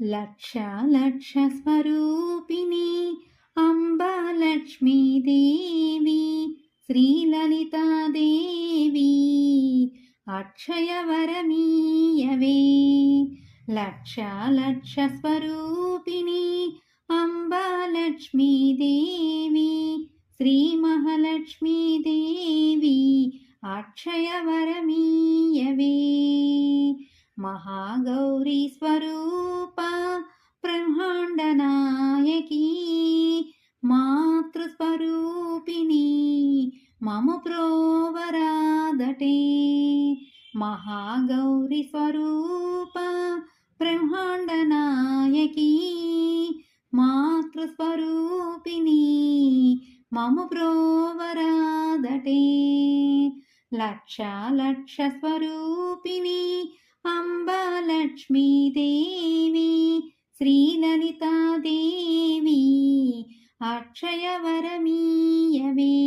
లక్ష లక్ష స్వరూపిణి అంబా లక్ష్మీదేవి శ్రీలలితాదేవి అక్షయవరమీయవే. లక్ష లక్ష స్వరూపిణి అంబా లక్ష్మీదేవి శ్రీ మహాలక్ష్మీదేవి అక్షయవరమీయవే. మహాగౌరీ స్వరూప బ్రహ్మాండ నాయకీ మాతృస్వరూపిణి మమ ప్రోవరాదటే. మహాగౌరీ స్వరూప బ్రహ్మాండ నాయకీ మాతృస్వరూపిణి మమ ప్రోవరాదటే. లక్ష లక్ష స్వరూపిణి అంబా లక్ష్మీదేవి శ్రీలలితాదేవి అక్షయవరమీయవే.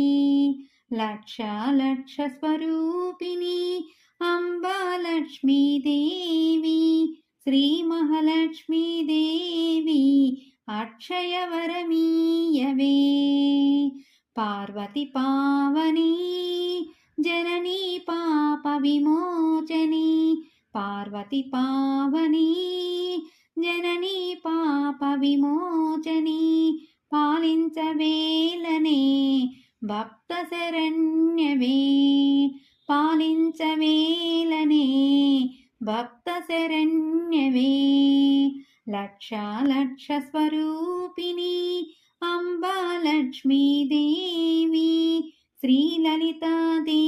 లక్ష లక్ష స్వరూపిణి అంబా లక్ష్మీదేవి శ్రీ మహాలక్ష్మీదేవి అక్షయవరమీయవే. పార్వతి పావని జననీ పాప విమోచని పార్వతి పావని జననీ పాప విమోచని పాలించవేలనే భక్త శరణ్యవే. పాలించవేలనే భక్త శరణ్యవే. లక్ష లక్ష స్వరూపిణి అంబా లక్ష్మీదేవి శ్రీలలితాదేవి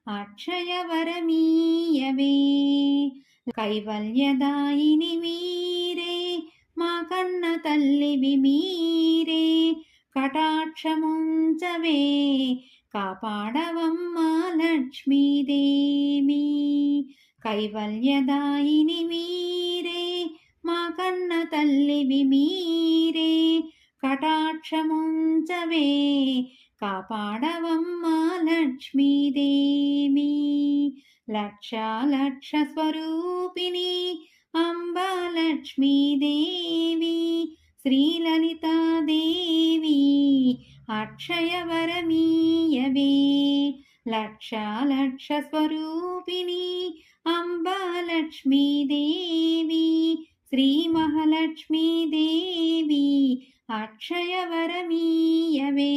అక్షయవరమీయవే. కైవల్యదాయిని మీరే మా కన్న తల్లివి మీరే కటాక్షముంచవే కాపాడవమ్మా లక్ష్మీదేవి. కైవల్యదాయిని మీరే మా కన్న తల్లివి మీరే కటాక్షముంచవే కాపాడవమ్మా లక్ష్మీదేవి. లక్ష లక్ష స్వరూపిణి అంబా లక్ష్మీదేవి శ్రీలలితాదేవి అక్షయవరమీయవే. లక్ష లక్ష స్వరూపిణి అంబా లక్ష్మీదేవి శ్రీ మహాలక్ష్మీదేవి అక్షయవరమీయవే.